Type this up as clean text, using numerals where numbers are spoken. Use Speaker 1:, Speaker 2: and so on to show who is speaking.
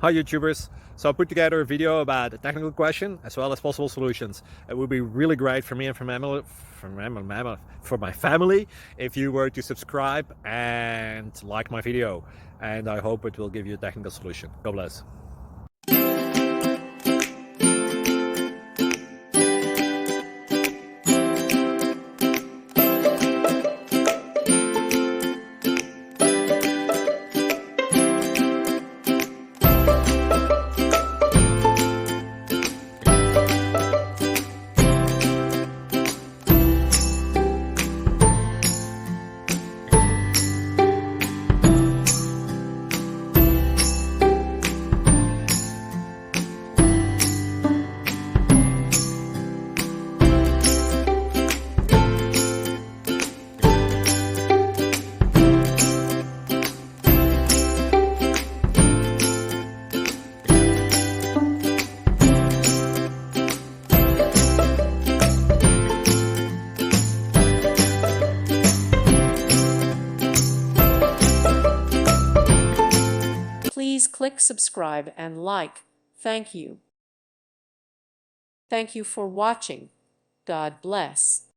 Speaker 1: Hi YouTubers! So I put together a video about a technical question as well as possible solutions. It would be really great for me and for my family if you were to subscribe and like my video, and I hope it will give you a technical solution. God bless.
Speaker 2: Please click subscribe and like. Thank you. Thank you for watching. God bless.